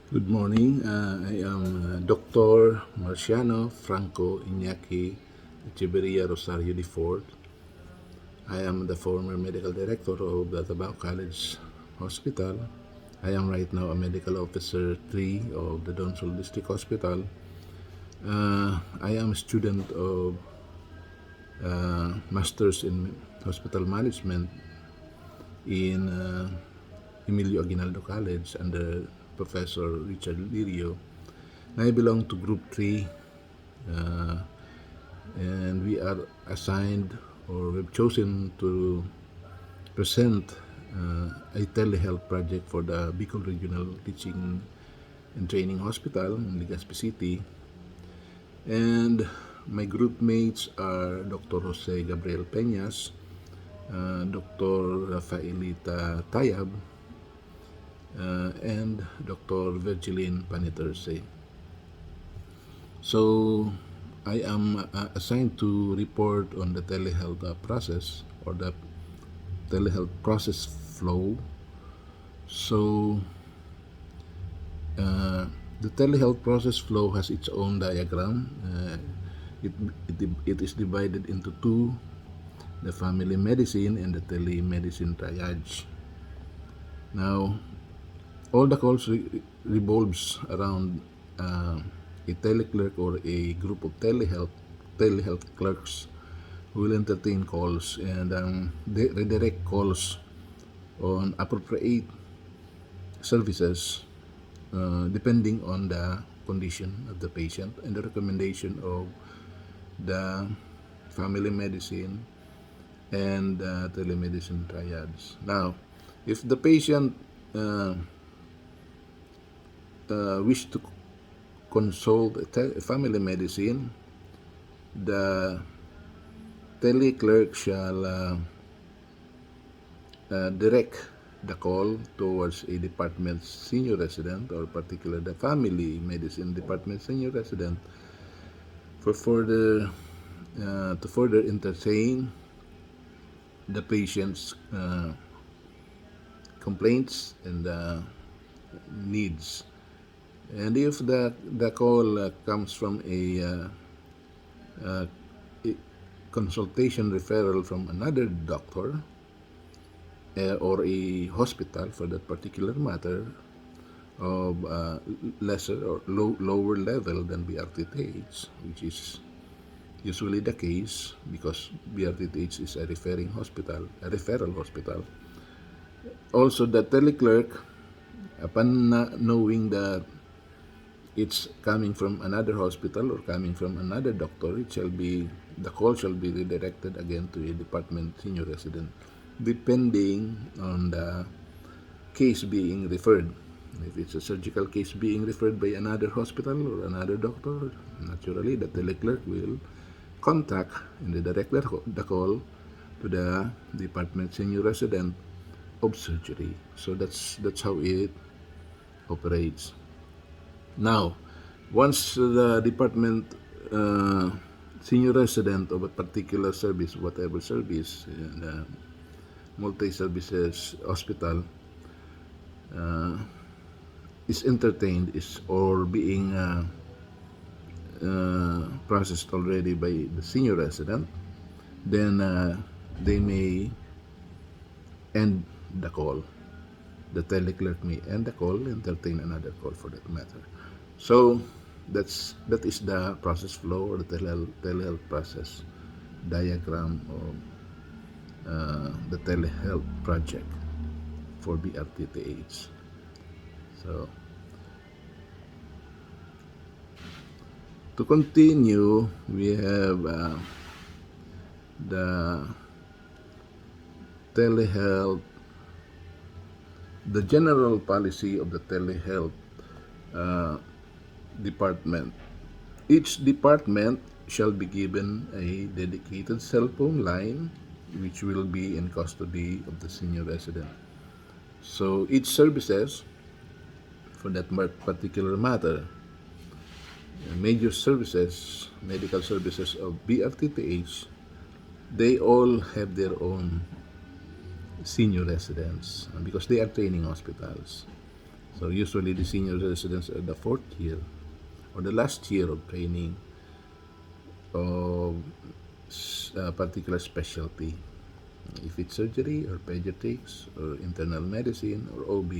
Good morning. I am Dr. Marciano Franco Iñaki Echeverria Rosario IV. I am the former medical director of the Tabao College Hospital. I am right now a medical officer 3 of the Donsol District Hospital. I am a student of Masters in Hospital Management in Emilio Aguinaldo College under Professor Richard Lirio. I belong to Group 3, uh, and we are assigned or we've chosen to present a telehealth project for the Bicol Regional Teaching and Training Hospital in Legazpi City. And my group mates are Dr. Jose Gabriel Peñas, Dr. Rafaelita Tayab, and Dr. Virgiline Paniterse. So I am assigned to report on the telehealth process or the telehealth process flow. So the telehealth process flow has its own diagram. It is divided into two: the family medicine and the telemedicine triage. Now, all the calls revolves around a teleclerk or a group of telehealth clerks who will entertain calls and they redirect calls on appropriate services depending on the condition of the patient and the recommendation of the family medicine and telemedicine triads. Now, if the patient wish to consult family medicine, the teleclerk shall direct the call towards a department senior resident, or particular the family medicine department senior resident, for further to further entertain the patient's complaints and needs. And if the call comes from a consultation referral from another doctor or a hospital for that particular matter of lesser or lower level than BRTTH, which is usually the case because BRTTH is a referral hospital. Also, the teleclerk, upon knowing that it's coming from another hospital or coming from another doctor, the call shall be redirected again to a department senior resident, depending on the case being referred. If it's a surgical case being referred by another hospital or another doctor, naturally the teleclerk will contact and redirect the call to the department senior resident of surgery. So that's how it operates. Now, once the department senior resident of a particular service, whatever service, the multi-services hospital is entertained is or being processed already by the senior resident, then they may end the call. The teleclerk may end the call, entertain another call for that matter. So that is the process flow or the telehealth process diagram of the telehealth project for BRTTH. So to continue, we have the telehealth, the general policy of the telehealth department. Each department shall be given a dedicated cell phone line which will be in custody of the senior resident. So each services for that particular matter, major services, medical services of BRTTH, they all have their own senior residents because they are training hospitals. So usually the senior residents are the fourth year or the last year of training of a particular specialty. If it's surgery or pediatrics or internal medicine or OB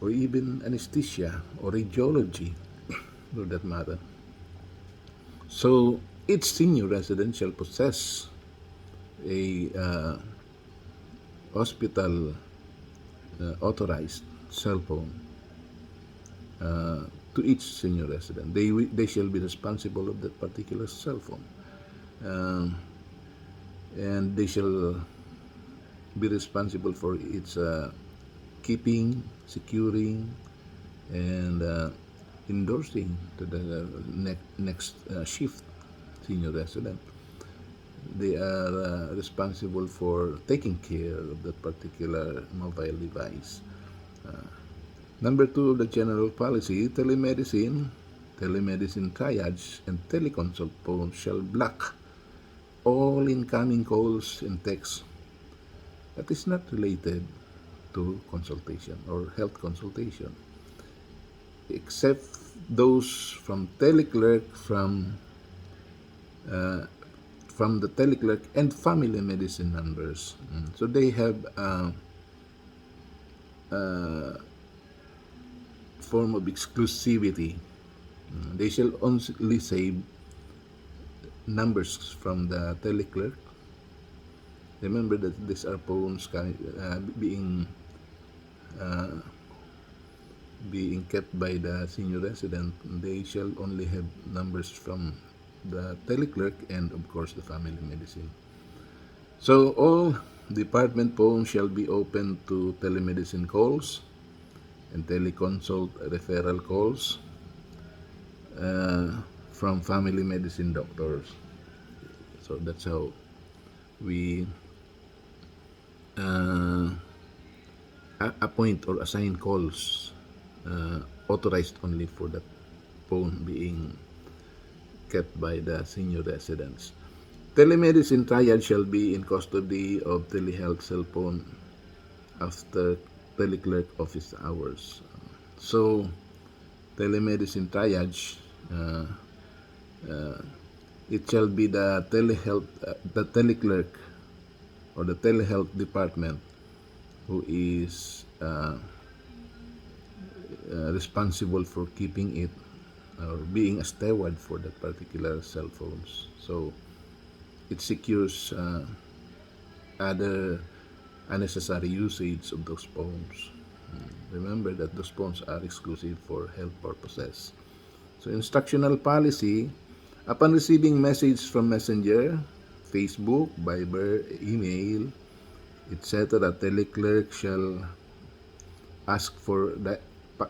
or even anesthesia or radiology for that matter. So each senior resident shall possess a hospital authorized cell phone to each senior resident. They shall be responsible of that particular cell phone, and they shall be responsible for its keeping, securing, and endorsing to the next shift senior resident. They are responsible for taking care of that particular mobile device. Number two of the general policy, telemedicine triage, and teleconsult phones shall block all incoming calls and texts that is not related to consultation or health consultation, except those from the teleclerk and family medicine numbers. So they have a form of exclusivity. They shall only save numbers from the teleclerk. Remember that these are phones being kept by the senior resident. They shall only have numbers from the teleclerk and of course the family medicine. So all department phones shall be open to telemedicine calls and teleconsult referral calls from family medicine doctors. So that's how we uh, appoint or assign calls authorized only for that phone being kept by the senior residents. Telemedicine triage shall be in custody of TeleHealth cell phone after teleclerk office hours. So, telemedicine triage, it shall be the teleclerk or the telehealth department who is responsible for keeping it or being a steward for that particular cell phones. So it secures other unnecessary usage of those phones. Remember that those phones are exclusive for health purposes. So instructional policy, upon receiving message from Messenger, Facebook, Viber, email, etc., teleclerk shall ask for the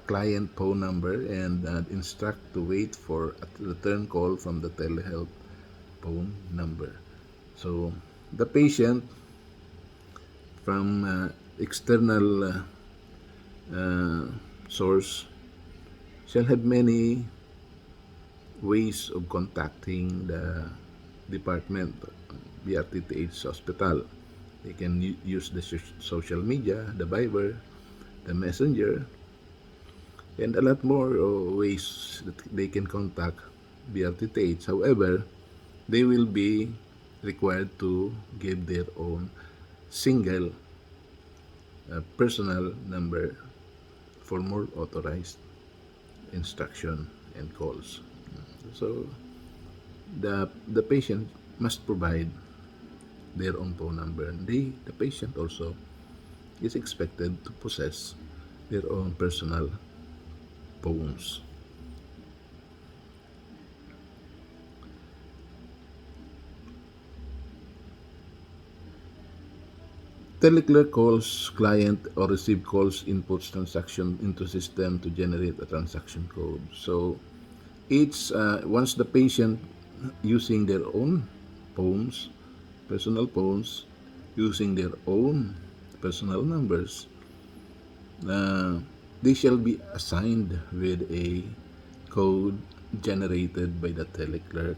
client phone number and instruct to wait for a return call from the telehealth phone number. So the patient from external source shall have many ways of contacting the department, BRTTH hospital. They can use the social media, the Viber, the Messenger, and a lot more ways that they can contact BRTTH. However, they will be required to give their own single personal number for more authorized instruction and calls. So the patient must provide their own phone number. The patient also is expected to possess their own personal phones. Teleclerk calls client or receive calls inputs transaction into system to generate a transaction code. So each once the patient using their own phones, personal phones, using their own personal numbers, uh, they shall be assigned with a code generated by the teleclerk.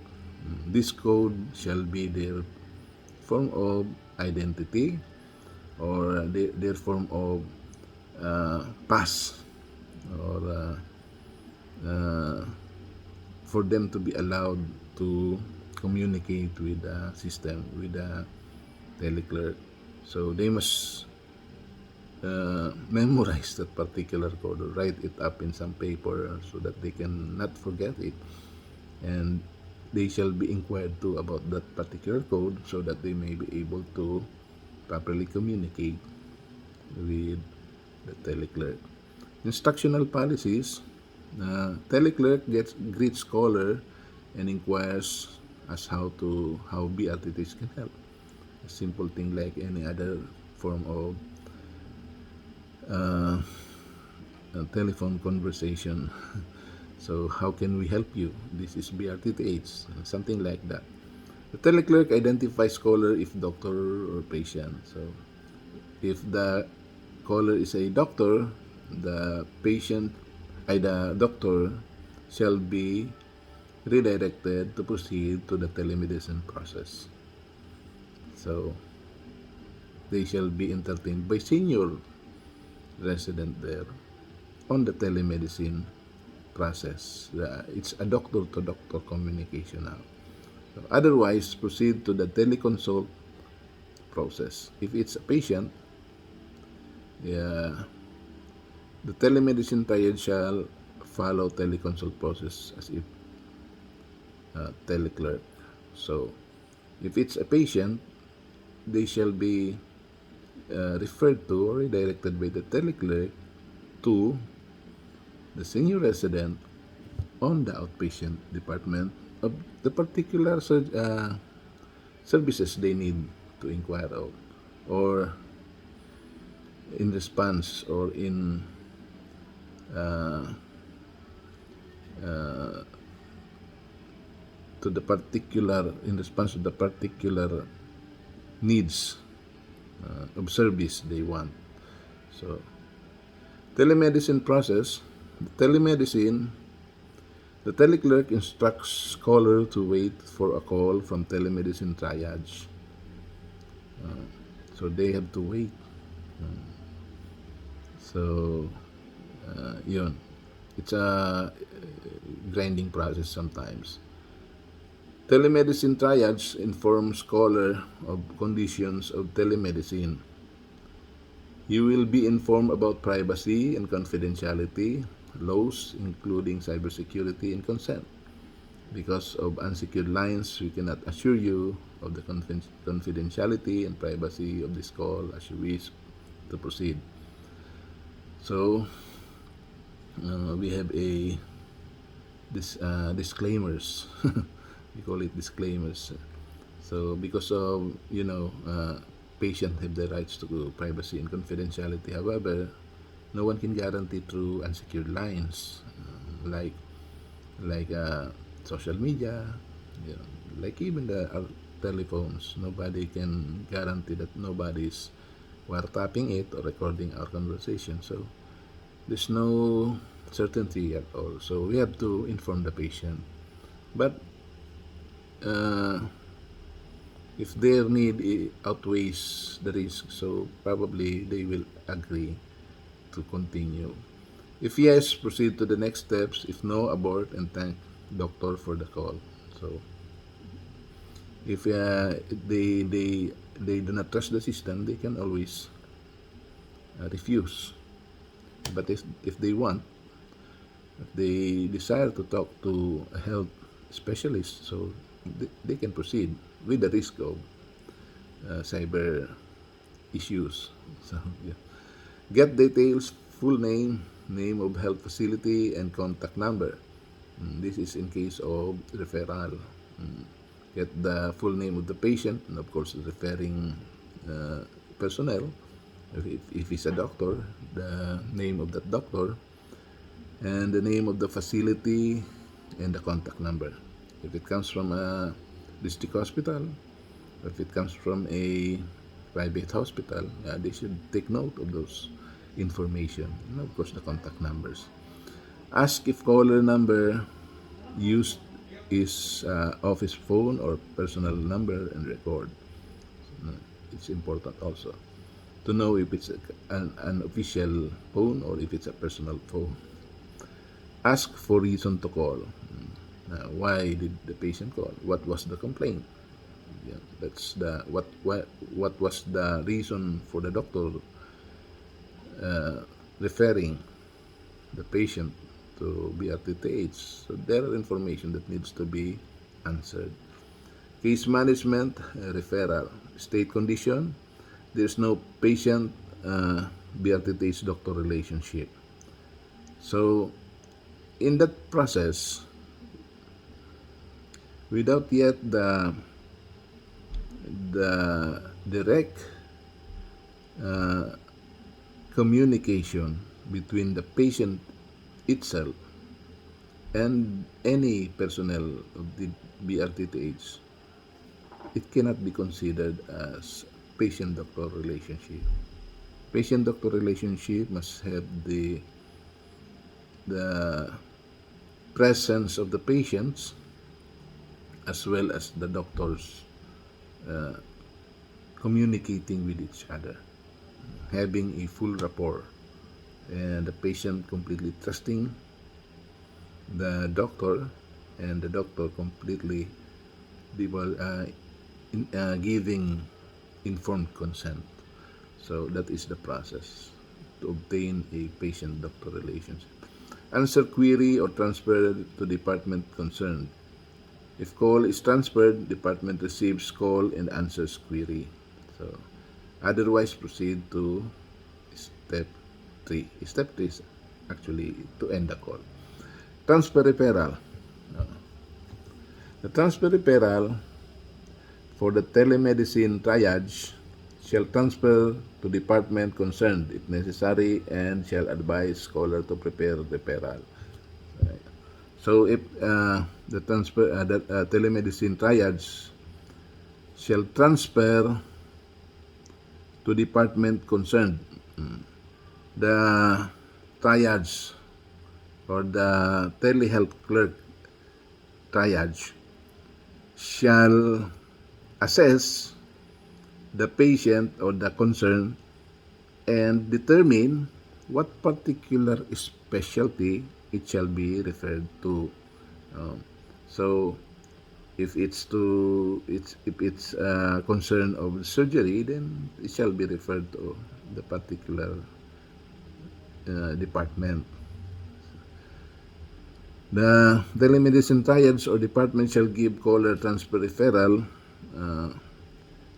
This code shall be their form of identity or their form of pass or uh, for them to be allowed to communicate with the system, with the teleclerk. So they must memorize that particular code or write it up in some paper so that they can not forget it. And they shall be inquired to about that particular code so that they may be able to properly communicate with the teleclerk. Instructional policies. Teleclerk greets caller and inquires as how BRTTs can help. A simple thing like any other form of uh, telephone conversation. So how can we help you? This is BRTTH, something like that. The teleclerk identifies caller if doctor or patient. So if the caller is a doctor, the patient, the doctor shall be redirected to proceed to the telemedicine process. So they shall be entertained by senior resident there on the telemedicine process. It's a doctor-to-doctor communication now. So otherwise, proceed to the teleconsult process. If it's a patient, yeah, the telemedicine triad shall follow teleconsult process as if teleclerk. So if it's a patient, they shall be referred to or redirected by the teleclerk to the senior resident on the outpatient department of the particular services they need to inquire of, or in response or uh, uh, to the particular in response to the particular needs of service they want. So telemedicine process. Telemedicine. The teleclerk instructs caller to wait for a call from telemedicine triage. So they have to wait. So, yun. It's a grinding process sometimes. Telemedicine triage informs caller of conditions of telemedicine. You will be informed about privacy and confidentiality, laws including cybersecurity and consent. Because of unsecured lines, we cannot assure you of the confidentiality and privacy of this call as you wish to proceed. So, we have disclaimers. We call it disclaimers. So, because of, patient have the rights to privacy and confidentiality. However, no one can guarantee through unsecured lines, like social media, like even our telephones. Nobody can guarantee that nobody's wiretapping it or recording our conversation. So there's no certainty at all. So we have to inform the patient. But uh, if their need outweighs the risk, so probably they will agree to continue. If yes, proceed to the next steps. If no, abort and thank doctor for the call. So if they do not trust the system, they can always refuse. But if they want, if they desire to talk to a health specialist, so they can proceed with the risk of cyber issues. So yeah. Get details, full name, name of health facility, and contact number. This is in case of referral. Get the full name of the patient and of course the referring personnel. If he's a doctor, the name of that doctor and the name of the facility and the contact number. If it comes from a district hospital, or if it comes from a private hospital, they should take note of those information and of course the contact numbers. Ask if caller number used is office phone or personal number and record. It's important also. to know if it's an official phone or if it's a personal phone. Ask for reason to call. Why did the patient call? What was the complaint? Yeah, that's the what was the reason for the doctor referring the patient to BRTTH. So there are information that needs to be answered. Case management, referral, state condition. There's no patient BRTTH doctor relationship. So in that process, without yet the direct communication between the patient itself and any personnel of the BRTTH, it cannot be considered as patient-doctor relationship. Patient-doctor relationship must have the presence of the patients as well as the doctors communicating with each other, having a full rapport, and the patient completely trusting the doctor, and the doctor completely giving informed consent. So that is the process to obtain a patient-doctor relationship. Answer query or transfer to department concerned. If call is transferred, department receives call and answers query. So otherwise proceed to step 3. Step 3 is actually to end the call. Transfer referral. The transfer referral for the telemedicine triage shall transfer to department concerned if necessary and shall advise caller to prepare referral. So if the telemedicine triage shall transfer to department concerned, the triage or the telehealth clerk triage shall assess the patient or the concern and determine what particular specialty it shall be referred to. So if it's concern of surgery, then it shall be referred to the particular department. The telemedicine triage or department shall give caller transfer referral.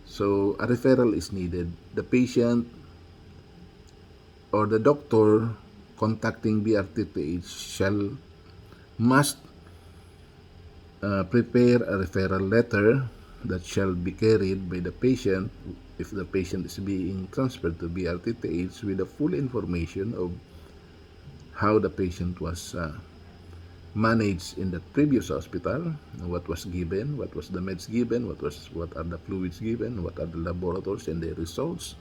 So a referral is needed. The patient or the doctor contacting BRTTH must prepare a referral letter that shall be carried by the patient if the patient is being transferred to BRTTH with the full information of how the patient was managed in the previous hospital, what was given, what was the meds given, what are the fluids given, what are the laboratories and their results,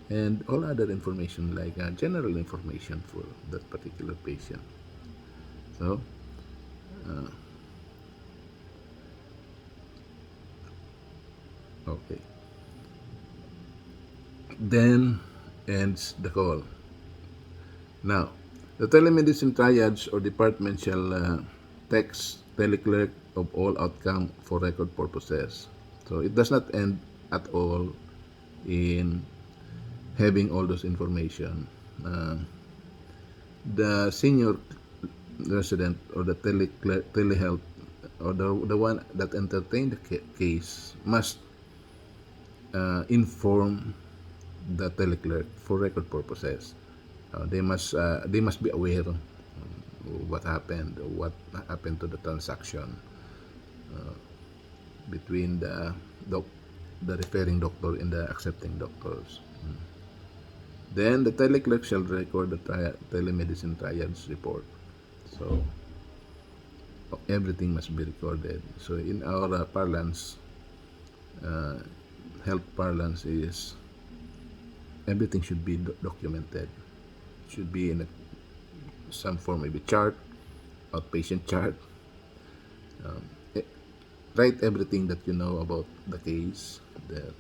and all other information like general information for that particular patient. So okay, then ends the call. Now, the telemedicine triage or department shall text teleclerk of all outcome for record purposes. So it does not end at all in having all those information. The senior resident or the telehealth or the one that entertained the case must inform the teleclerk for record purposes. They must be aware of what happened to the transaction between the referring doctor and the accepting doctors. Then the teleclerk shall record the telemedicine triage report. So everything must be recorded. So in our parlance, health parlance is everything should be documented. Should be in some form, maybe chart, outpatient chart. Write everything that you know about the case there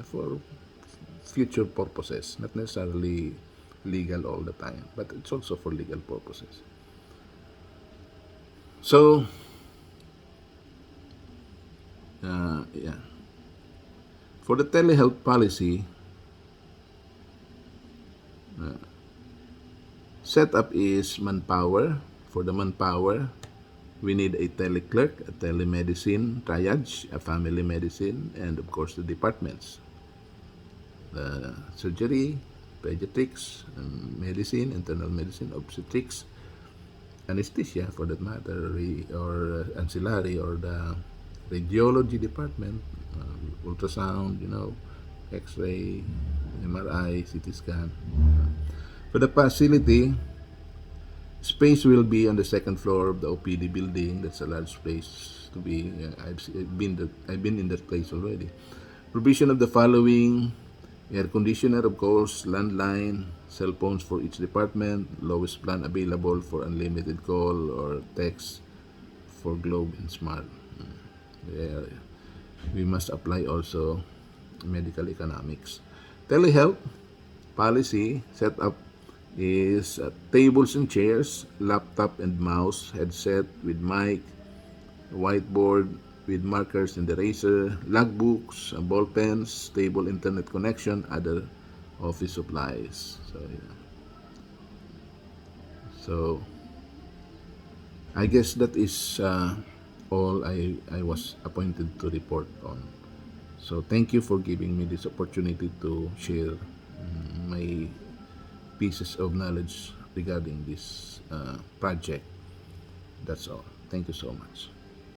for future purposes, not necessarily legal all the time, but it's also for legal purposes. So, yeah. For the telehealth policy, setup is manpower. For the manpower, we need a teleclerk, a telemedicine triage, a family medicine, and of course the departments. The surgery, pediatrics, medicine, internal medicine, obstetrics, anesthesia for that matter, or ancillary, or the radiology department, ultrasound, X-ray, MRI, CT scan. For the facility, space will be on the second floor of the OPD building. That's a large place to be. I've been in that place already. Provision of the following: air conditioner, of course, landline, cell phones for each department, lowest plan available for unlimited call or text for Globe and Smart. Yeah, we must apply also medical economics. Telehealth policy setup is tables and chairs, laptop and mouse, headset with mic, whiteboard with markers and eraser, logbooks, ball pens, stable internet connection, other office supplies. So I guess that is all I was appointed to report on. So thank you for giving me this opportunity to share my pieces of knowledge regarding this project. That's all. Thank you so much.